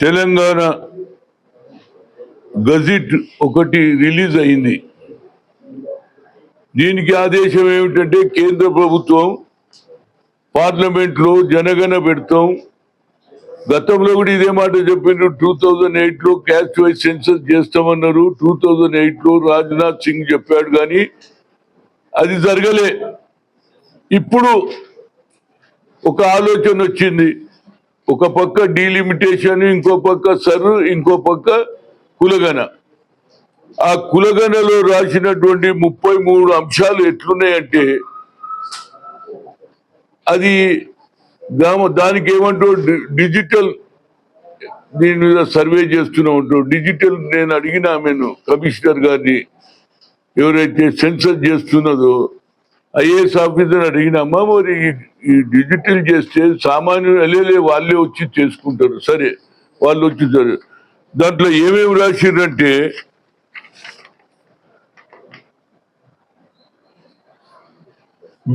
Telangana gazette ఒకటి release అయింది. దీనికి ఆదేశం ఏమిటంటే కేంద్ర ప్రభుత్వం పార్లమెంట్లో జనగణ పెడతాం. గతంలో కూడా ఇదే మాట చెప్పిండ్రు. 2008లో క్యాస్ట్ వైజ్ సెన్సస్ చేస్తామన్నారు. 2008లో రాజ్నాథ్ సింగ్ చెప్పాడు, కానీ అది జరగలే. ఇప్పుడు ఒక ఆలోచన వచ్చింది. ఒక పక్క డీలిమిటేషన్, ఇంకో పక్క సర్, ఇంకో పక్క కులగణ. ఆ కులగణలో రాసినటువంటి 33 అంశాలు ఎట్లున్నాయంటే అది దానికి ఏమంటూ డిజిటల్ దీని మీద సర్వే చేస్తూనే ఉంటాం. డిజిటల్ నేను అడిగిన ఆమెను, కమిషనర్ గారిని, ఎవరైతే సెన్సస్ చేస్తున్నదో ఐఏఎస్ ఆఫీసర్ అడిగినామా, మరి ఈ డిజిటల్ చేస్తే సామాన్యులు వాళ్ళే వచ్చి చేసుకుంటారు. సరే, వాళ్ళు వచ్చి దాంట్లో ఏమేమి రాసిర్రంటే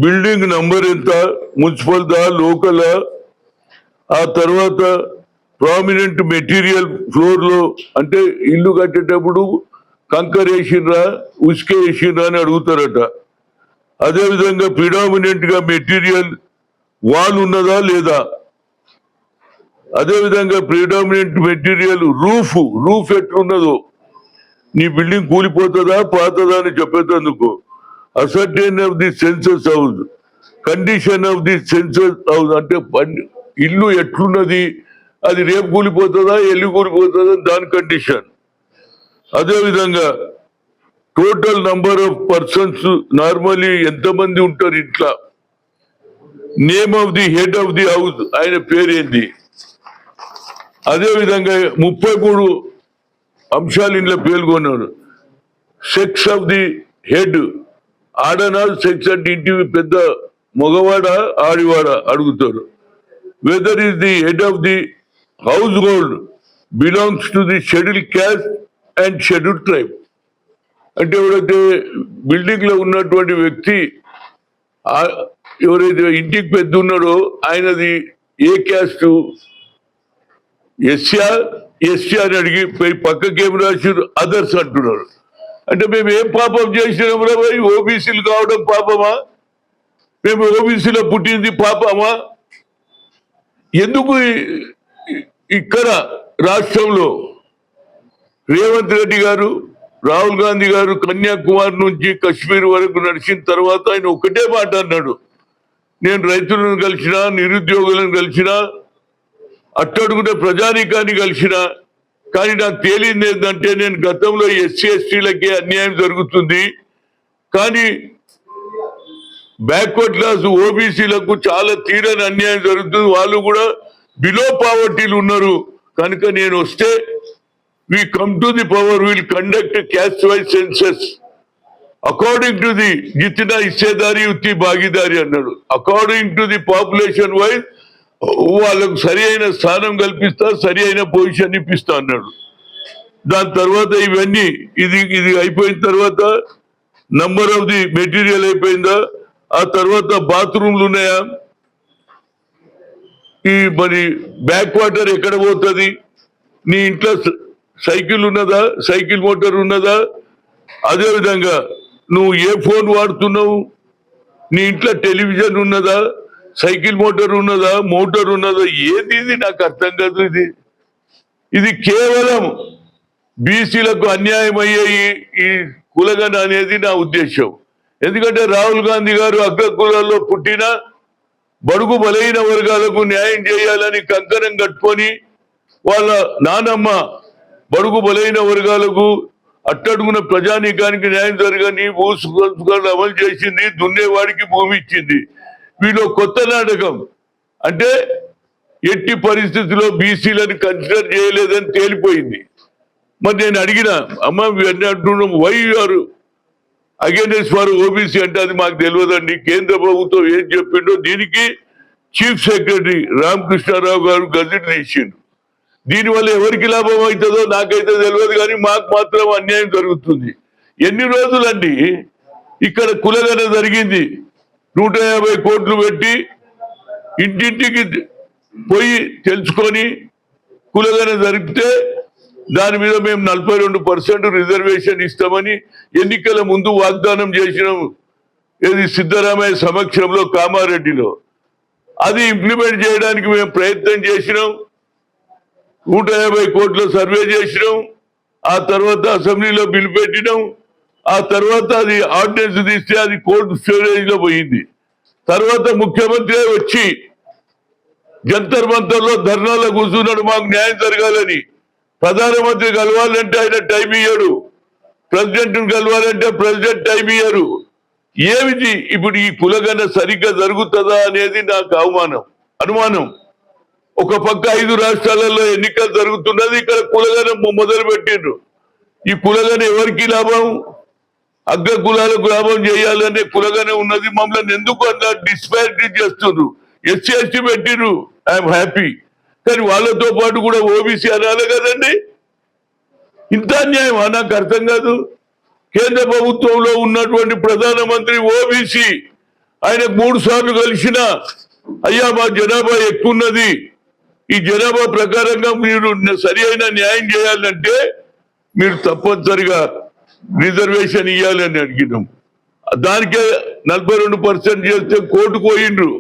బిల్డింగ్ నంబర్ ఎంత, మున్సిపల్ దా, లోకల్, ఆ తర్వాత ప్రామినెంట్ మెటీరియల్ ఫ్లోర్ లో, అంటే ఇల్లు కట్టేటప్పుడు కంకర్ వేసిండ్రా, ఉసుకే వేసిండ్రా అని అడుగుతారట. అదేవిధంగా ప్రిడామినెంట్ గా మెటీరియల్ వాల్ ఉన్నదా లేదా, అదేవిధంగా ప్రిడామినెంట్ మెటీరియల్ రూఫ్ ఎట్లున్నదో, నీ బిల్డింగ్ కూలిపోతుందా పాతదా అని చెప్పేందుకు. Ascertain of the census house, condition of the census house, అంటే ఇల్లు ఎట్లున్నది, అది రేపు కూలిపోతుందా ఎల్లు కూలిపోతుందా దాని కండిషన్. అదేవిధంగా total number of persons, normally ఎంతమంది ఉంటారు ఇంట్లో, name of the head of the house, ఆయన పేరేంది. అదేవిధంగా 33 అంశాలు ఇంట్లో పేర్కొన్నారు. సెక్స్ ఆఫ్ ది హెడ్, ఆడనా సెక్స్ అంటే ఇంటి పెద్ద మగవాడ ఆడివాడ అడుగుతారు. Whether is the head of the household belongs to the schedule caste and schedule tribe, అంటే ఎవరైతే బిల్డింగ్ లో ఉన్నటువంటి వ్యక్తి, ఎవరైతే ఇంటికి పెద్ద ఉన్నాడో ఆయనది ఏ క్యాస్ట్, ఎస్సీ అని అడిగి పక్కకేం రాశారు అదర్స్ అంటున్నారు. అంటే మేము ఏం పాపం చేసినాం రా భయ్, ఓబీసీలు కావడం పాపమా, మేము ఓబీసీలో పుట్టింది పాపమా. ఎందుకు ఇక్కడ రాష్ట్రంలో రేవంత్ రెడ్డి గారు, రాహుల్ గాంధీ గారు కన్యాకుమారి నుంచి కశ్మీర్ వరకు నడిచిన తర్వాత ఆయన ఒకటే మాట అన్నాడు, నేను రైతులను కలిసినా, నిరుద్యోగులను కలిసినా, అట్టడుగునే ప్రజానీకాన్ని కలిసినా, కానీ నాకు తేలింది ఏంటంటే నేను గతంలో ఎస్సీ ఎస్టీలకే అన్యాయం జరుగుతుంది, కానీ బ్యాక్వర్డ్ క్లాస్ ఓబీసీలకు చాలా తీరని అన్యాయం జరుగుతుంది, వాళ్ళు కూడా బిలో పావర్టీలు ఉన్నారు. కనుక నేను వస్తే we come to the power, we will conduct a caste wise census according to the jitna hissedari utti bhagidari అన్నాడు. According to the population wise వాళ్ళకు సరి అయిన స్థానం కల్పిస్తా, సరి అయిన పొజిషన్ ఇప్పిస్తా అన్నాడు. దాని తర్వాత ఇవన్నీ ఇది అయిపోయిన తర్వాత నంబర్ ఆఫ్ ది మెటీరియల్ అయిపోయిందా, ఆ తర్వాత బాత్రూమ్లు ఉన్నాయా, ఈ మరి బ్యాక్ వాటర్ ఎక్కడ పోతుంది, నీ ఇంట్లో సైకిల్ ఉన్నదా, సైకిల్ మోటార్ ఉన్నదా, అదేవిధంగా నువ్వు ఏ ఫోన్ వాడుతున్నావు, నీ ఇంట్లో టెలివిజన్ ఉన్నదా, సైకిల్ మోటార్ ఉన్నదా, మోటార్ ఉన్నదా, ఏది ఇది నాకు అర్థం కాదు. ఇది కేవలం బీసీలకు అన్యాయం అయ్యే ఈ కులగణ అనేది నా ఉద్దేశం. ఎందుకంటే రాహుల్ గాంధీ గారు అగ్ర కులాల్లో పుట్టిన బడుగు బలహీన వర్గాలకు న్యాయం చేయాలని కంకణం కట్టుకొని వాళ్ళ నానమ్మ బడుగు బలైన వర్గాలకు అట్టడుగున ప్రజానీకానికి న్యాయం జరగని భూసులు అమలు చేసింది, దున్నేవాడికి భూమి ఇచ్చింది. వీళ్ళు కొత్త నాటకం అంటే ఎట్టి పరిస్థితుల్లో బీసీలను కన్సిడర్ చేయలేదని తేలిపోయింది. మరి నేను అడిగిన అమ్మ అంటున్నాం why are against for OBC అంటే అది మాకు తెలియదండి, కేంద్ర ప్రభుత్వం ఏం చెప్పిండో దీనికి చీఫ్ సెక్రటరీ రామకృష్ణారావు గారు గజెట్ తీసిండు. దీనివల్ల ఎవరికి లాభం అవుతుందో నాకైతే తెలియదు, కానీ మాకు మాత్రం అన్యాయం జరుగుతుంది. ఎన్ని రోజులండి ఇక్కడ కులగణ జరిగింది, 150 కోట్లు పెట్టి ఇంటింటికి పోయి తెలుసుకొని కులగన జరిపితే దాని మీద మేము 42% రిజర్వేషన్ ఇస్తామని ఎన్నికల ముందు వాగ్దానం చేసినాం. ఇది సిద్ధరామయ్య సమక్షంలో కామారెడ్డిలో. అది ఇంప్లిమెంట్ చేయడానికి మేము ప్రయత్నం చేసినాం. 150 కోట్ల సర్వే చేసినాం. ఆ తర్వాత అసెంబ్లీలో బిల్ పెట్టినాం. ఆ తర్వాత అది ఆర్డినెన్స్ తీస్తే అది కోర్టు స్టోరేజ్ లో పోయింది. తర్వాత ముఖ్యమంత్రి వచ్చి జంతర్ మంతర్లో ధర్నాలో కూర్చున్నాడు మాకు న్యాయం జరగాలని. ప్రధానమంత్రి కలవాలంటే ఆయన టైం ఇయ్యడు, ప్రెసిడెంట్ కలవాలంటే ప్రెసిడెంట్ టైం ఇయ్యరు. ఏమిటి ఇప్పుడు ఈ కులగన సరిగ్గా జరుగుతుందా అనేది నాకు అనుమానం. ఒక పక్క 5 రాష్ట్రాలలో ఎన్నికలు జరుగుతున్నది, ఇక్కడ కులగన మొదలు పెట్టిండ్రు. ఈ కులగన ఎవరికి లాభం? అగ్ర కులాలకు లాభం చేయాలనే కులగన ఉన్నది. మమ్మల్ని ఎందుకు అలా డిస్పారిటీ చేస్తున్నారు? ఎస్సీ ఎస్టీ పెట్టిరు, ఐఎమ్ హ్యాపీ. కానీ వాళ్ళతో పాటు కూడా ఓబీసీ అనాలి కదండి. ఇంత అన్యాయమా? నాకు అర్థం కాదు. కేంద్ర ప్రభుత్వంలో ఉన్నటువంటి ప్రధానమంత్రి ఓబీసీ, ఆయన 3 సార్లు కలిసిన అయ్యా మా జనాభా ఎక్కున్నది, ఈ జనాభా ప్రకారంగా మీరు సరి అయిన న్యాయం చేయాలంటే మీరు తప్పనిసరిగా రిజర్వేషన్ ఇవ్వాలని అడిగినాం. దానికే 42% చేస్తే కోర్టుకు పోయిండ్రు.